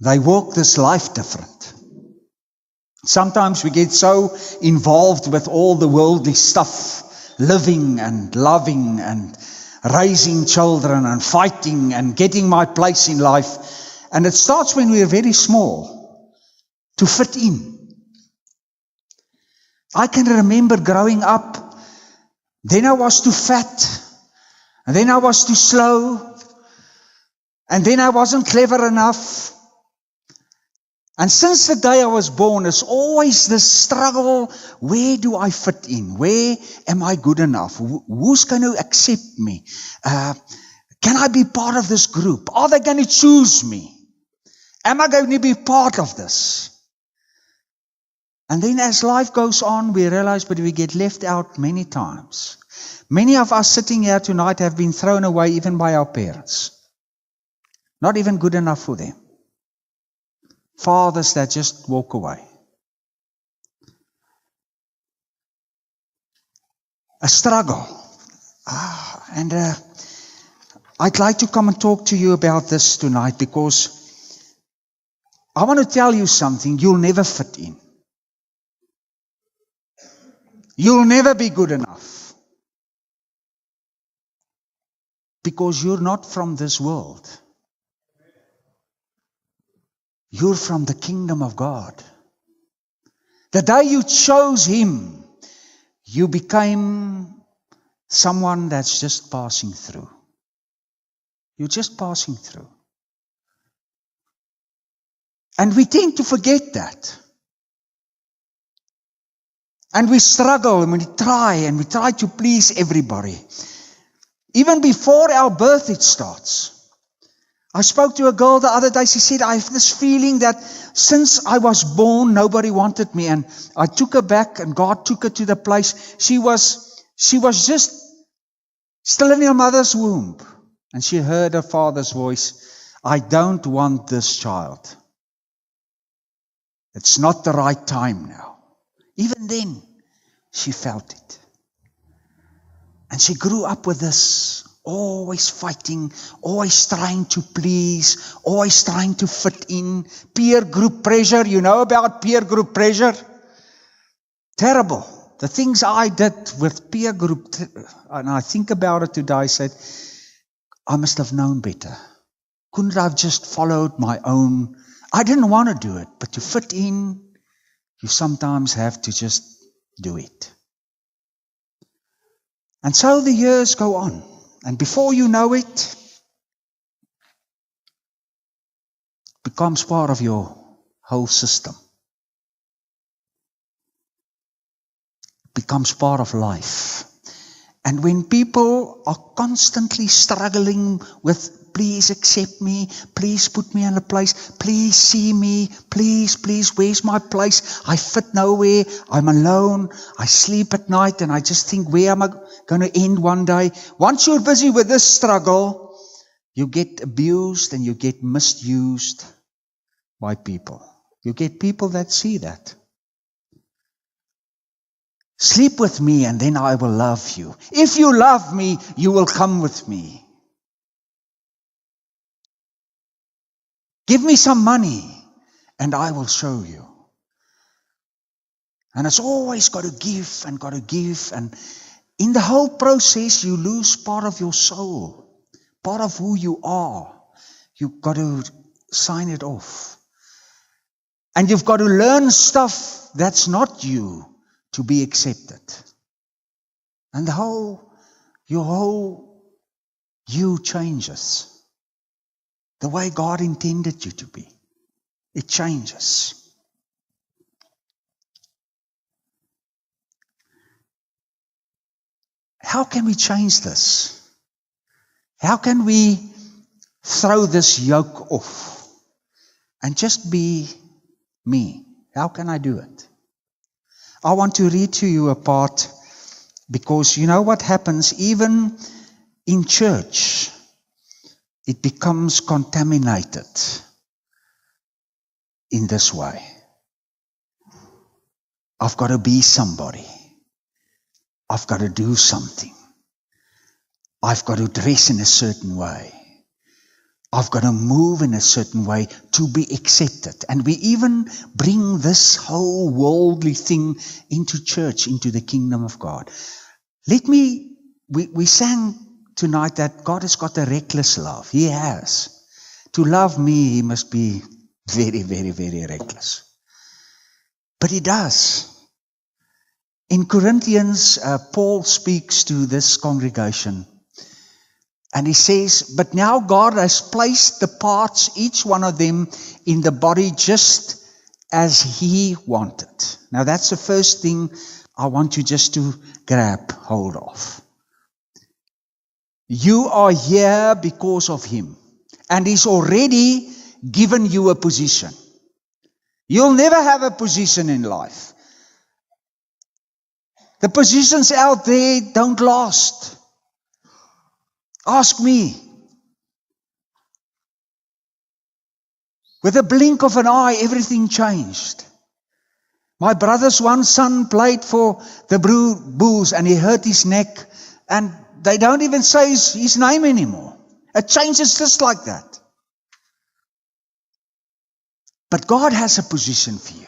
They walk this life different. Sometimes we get so involved with all the worldly stuff, living and loving and raising children and fighting and getting my place in life. And it starts when we are very small, to fit in. I can remember growing up, then I was too fat, and then I was too slow, and then I wasn't clever enough. And since the day I was born, it's always this struggle, where do I fit in? Where am I good enough? Who's going to accept me? Can I be part of this group? Are they going to choose me? Am I going to be part of this? And then as life goes on, we realize that we get left out many times. Many of us sitting here tonight have been thrown away even by our parents. Not even good enough for them. Fathers that just walk away. A struggle. And I'd like to come and talk to you about this tonight because I want to tell you something. You'll never fit in. You'll never be good enough. Because you're not from this world. You're from the kingdom of God. The day you chose Him, you became someone that's just passing through. You're just passing through. And we tend to forget that. And we struggle and we try to please everybody. Even before our birth it starts. I spoke to a girl the other day. She said, I have this feeling that since I was born, nobody wanted me. And I took her back and God took her to the place. She was just still in her mother's womb. And she heard her father's voice. I don't want this child. It's not the right time now. Even then, she felt it. And she grew up with this. Always fighting, always trying to please, always trying to fit in. Peer group pressure, you know about peer group pressure? Terrible. The things I did with peer group, and I think about it today, I said, I must have known better. Couldn't I have just followed my own? I didn't want to do it, but to fit in, you sometimes have to just do it. And so the years go on. And before you know it, becomes part of your whole system. Becomes part of life. And when people are constantly struggling with, please accept me, please put me in a place, please see me, please, where's my place? I fit nowhere, I'm alone, I sleep at night and I just think, where am I going to end one day? Once you're busy with this struggle, you get abused and you get misused by people. You get people that see that. Sleep with me and then I will love you. If you love me, you will come with me. Give me some money and I will show you. And it's always got to give and got to give. And in the whole process, you lose part of your soul, part of who you are. You've got to sign it off. And you've got to learn stuff that's not you to be accepted. And your whole you changes. The way God intended you to be. It changes. How can we change this? How can we throw this yoke off and just be me? How can I do it? I want to read to you a part because you know what happens even in church. It becomes contaminated in this way. I've got to be somebody. I've got to do something. I've got to dress in a certain way. I've got to move in a certain way to be accepted. And we even bring this whole worldly thing into church, into the kingdom of God. We sang tonight that God has got a reckless love. He has. To love me, He must be very, very, very reckless. But He does. In Corinthians, Paul speaks to this congregation. And he says, but now God has placed the parts, each one of them, in the body just as He wanted. Now that's the first thing I want you just to grab hold of. You are here because of Him. And He's already given you a position. You'll never have a position in life. The positions out there don't last. Ask me. With a blink of an eye, everything changed. My brother's one son played for the Bulls and he hurt his neck, and they don't even say his name anymore. It changes just like that. But God has a position for you.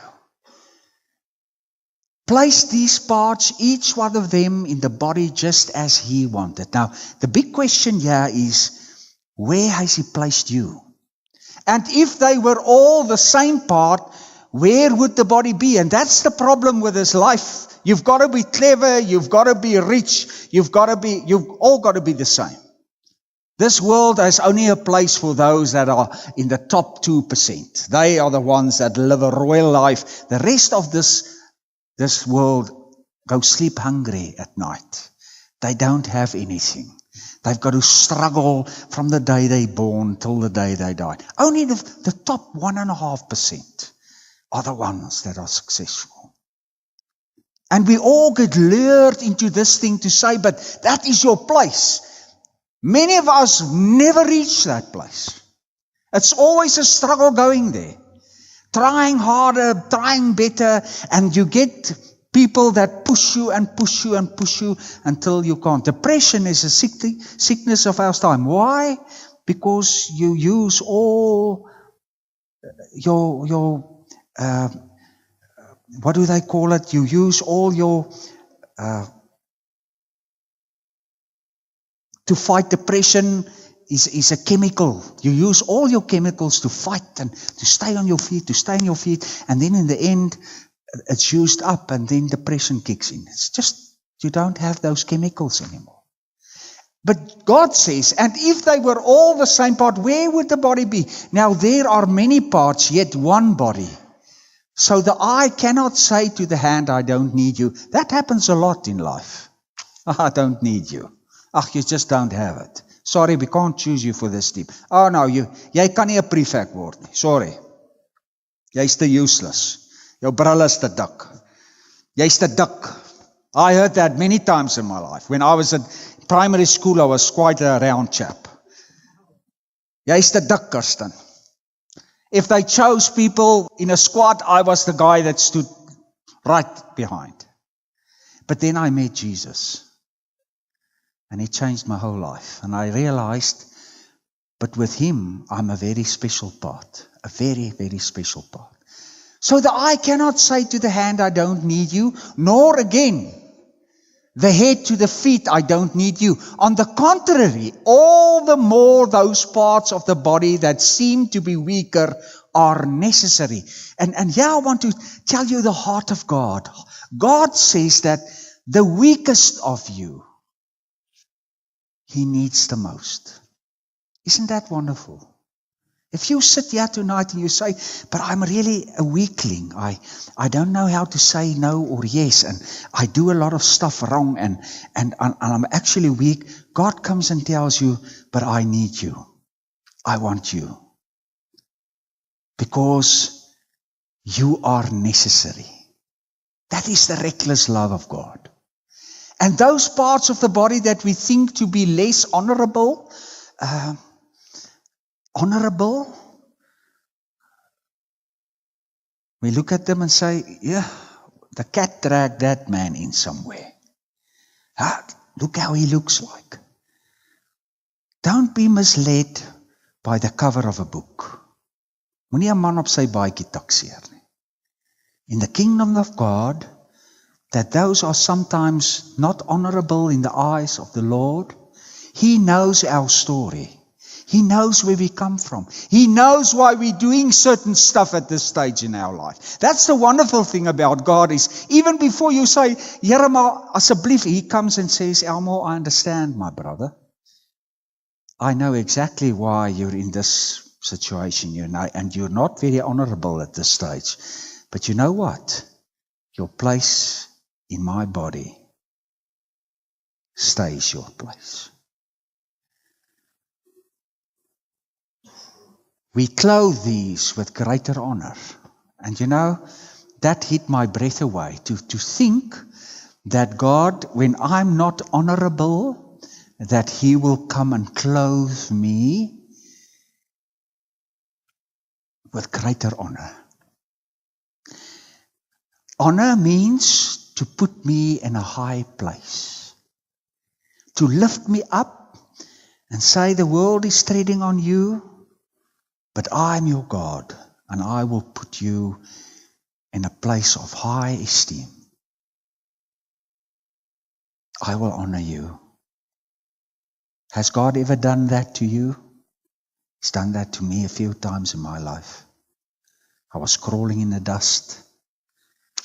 Place these parts, each one of them, in the body just as He wanted. Now, the big question here is, where has He placed you? And if they were all the same part, where would the body be? And that's the problem with this life. You've got to be clever, you've got to be rich, you've all got to be the same. This world has only a place for those that are in the top 2%. They are the ones that live a royal life. The rest of this world go sleep hungry at night. They don't have anything. They've got to struggle from the day they're born till the day they die. Only the top 1.5% are the ones that are successful. And we all get lured into this thing to say, but that is your place. Many of us never reach that place. It's always a struggle going there. Trying harder, trying better, and you get people that push you and push you and push you until you can't. Depression is a sickness of our time. Why? Because you use all your what do they call it? You use all your to fight depression is a chemical. You use all your chemicals to fight and to stay on your feet, and then in the end, it's used up, and then depression kicks in. It's just, you don't have those chemicals anymore. But God says, and if they were all the same part, where would the body be? Now, there are many parts, yet one body. So the eye cannot say to the hand, I don't need you. That happens a lot in life. I don't need you. You just don't have it. Sorry, we can't choose you for this team. Oh no, jy kan nie 'n prefect word nie. Sorry. Jy's te useless. Jou bril is te dik. Jy's te dik. I heard that many times in my life. When I was at primary school, I was quite a round chap. Jy's te dik, Kirsten. If they chose people in a squad, I was the guy that stood right behind. But then I met Jesus. And He changed my whole life. And I realized, but with Him, I'm a very special part. A very, very special part. So the eye cannot say to the hand, I don't need you. Nor again, the head to the feet, I don't need you. On the contrary, all the more those parts of the body that seem to be weaker are necessary. And here I want to tell you the heart of God. God says that the weakest of you, He needs the most. Isn't that wonderful? If you sit here tonight and you say, but I'm really a weakling. I don't know how to say no or yes, and I do a lot of stuff wrong, and I'm actually weak. God comes and tells you, but I need you. I want you. Because you are necessary. That is the reckless love of God. And those parts of the body that we think to be less honorable, we look at them and say, yeah, the cat dragged that man in somewhere. Look how he looks like. Don't be misled by the cover of a book. Moenie 'n man op sy baadjie takseer nie. In the kingdom of God, that those are sometimes not honorable in the eyes of the Lord, He knows our story. He knows where we come from. He knows why we're doing certain stuff at this stage in our life. That's the wonderful thing about God is, even before you say, Here maar, asseblief, He comes and says, Elmore, I understand, my brother. I know exactly why you're in this situation, and you're not very honorable at this stage. But you know what? Your place in my body stays your place. We clothe these with greater honor. And that hit my breath away. To think that God, when I'm not honorable, that He will come and clothe me with greater honor. Honor means to put me in a high place. To lift me up and say the world is treading on you, but I'm your God, and I will put you in a place of high esteem. I will honor you. Has God ever done that to you? He's done that to me a few times in my life. I was crawling in the dust.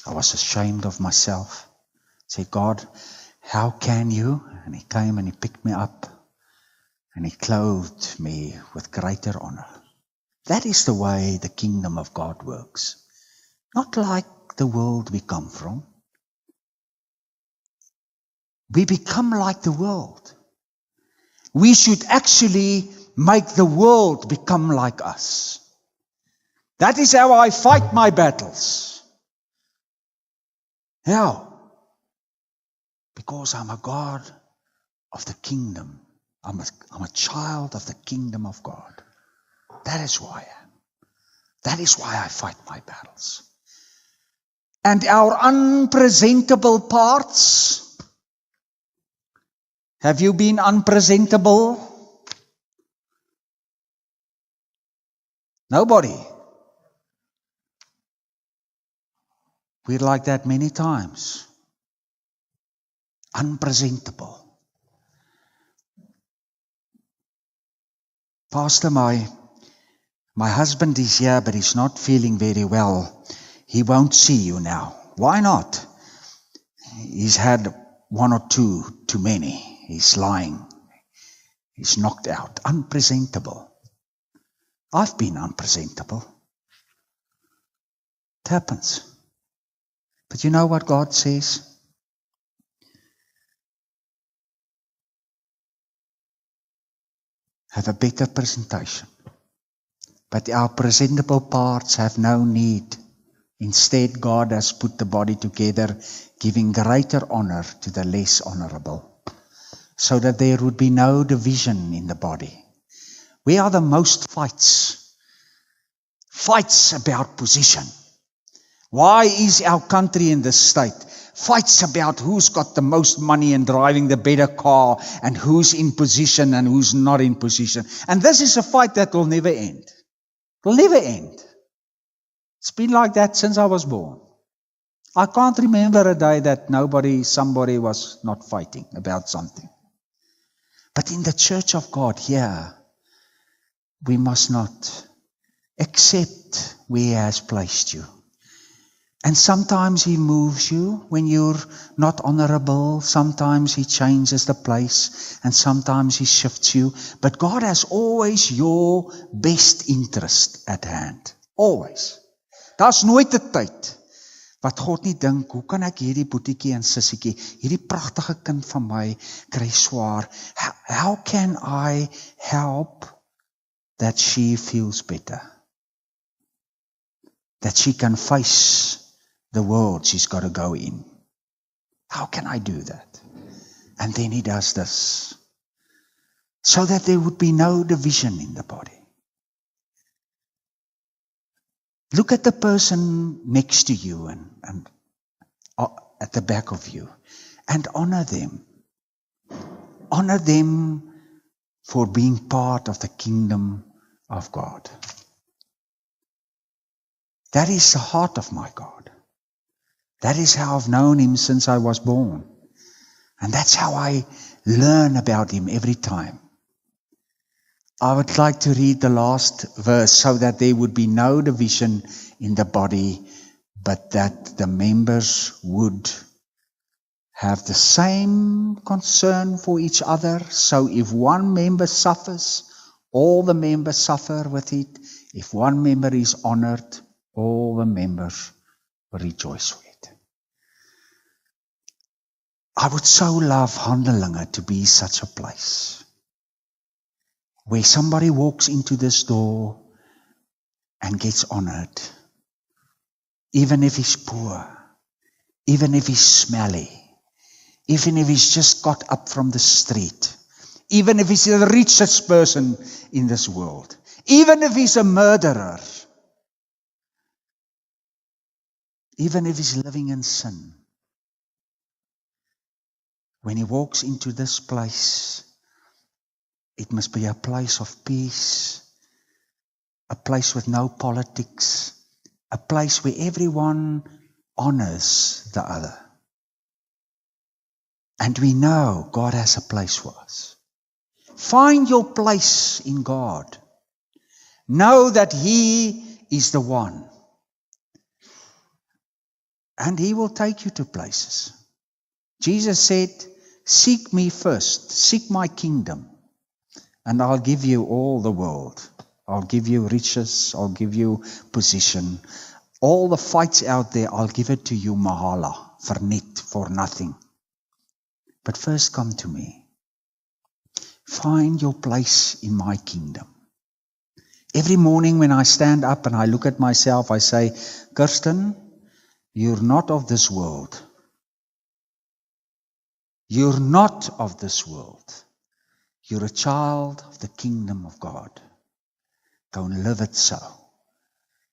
I was ashamed of myself. I said, God, how can you? And He came and He picked me up, and He clothed me with greater honor. That is the way the kingdom of God works. Not like the world we come from. We become like the world. We should actually make the world become like us. That is how I fight my battles. How? Because I'm a God of the kingdom. I'm a child of the kingdom of God. That is who I am. That is why I fight my battles. And our unpresentable parts. Have you been unpresentable? Nobody. We're like that many times. Unpresentable. Pastor, my husband is here, but he's not feeling very well. He won't see you now. Why not? He's had one or two too many. He's lying. He's knocked out. Unpresentable. I've been unpresentable. It happens. But you know what God says? Have a better presentation. But our presentable parts have no need. Instead, God has put the body together, giving greater honor to the less honorable, so that there would be no division in the body. Where are the most fights? Fights about position. Why is our country in this state? Fights about who's got the most money and driving the better car, and who's in position and who's not in position. And this is a fight that will never end. It will never end. It's been like that since I was born. I can't remember a day that somebody was not fighting about something. But in the church of God here, we must not accept where He has placed you. And sometimes He moves you when you're not honorable. Sometimes He changes the place. And sometimes He shifts you. But God has always your best interest at hand. Always. Daar's nooit 'n tyd wat God nie dink, hoe kan ek hierdie boetiekie en sissiekie, hierdie pragtige kind van my kry swaar? How can I help that she feels better? That she can face the world she's got to go in. How can I do that? And then He does this, so that there would be no division in the body. Look at the person next to you and at the back of you, and honor them. Honor them for being part of the kingdom of God. That is the heart of my God. That is how I've known Him since I was born. And that's how I learn about Him every time. I would like to read the last verse so that there would be no division in the body, but that the members would have the same concern for each other. So if one member suffers, all the members suffer with it. If one member is honored, all the members will rejoice with it. I would so love Handelinge to be such a place where somebody walks into this door and gets honored, even if he's poor, even if he's smelly, even if he's just got up from the street, even if he's the richest person in this world, even if he's a murderer, even if he's living in sin. When he walks into this place, it must be a place of peace, a place with no politics, a place where everyone honors the other. And we know God has a place for us. Find your place in God. Know that He is the one. And He will take you to places. Jesus said, seek me first, seek my kingdom, and I'll give you all the world. I'll give you riches, I'll give you position. All the fights out there, I'll give it to you mahala, verniet, for nothing. But first come to me. Find your place in my kingdom. Every morning when I stand up and I look at myself, I say, Kirsten, you're not of this world. You're not of this world. You're a child of the kingdom of God. Go and live it so.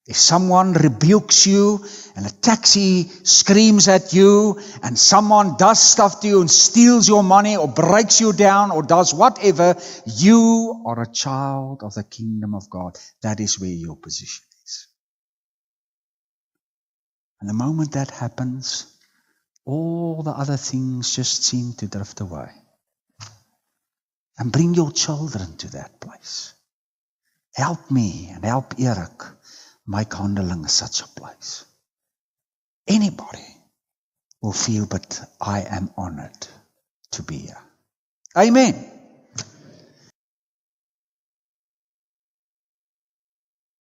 If someone rebukes you and a taxi screams at you and someone does stuff to you and steals your money or breaks you down or does whatever, you are a child of the kingdom of God. That is where your position is. And the moment that happens, all the other things just seem to drift away. And bring your children to that place. Help me and help Eric make Handelinge such a place. Anybody will feel, but I am honored to be here. Amen.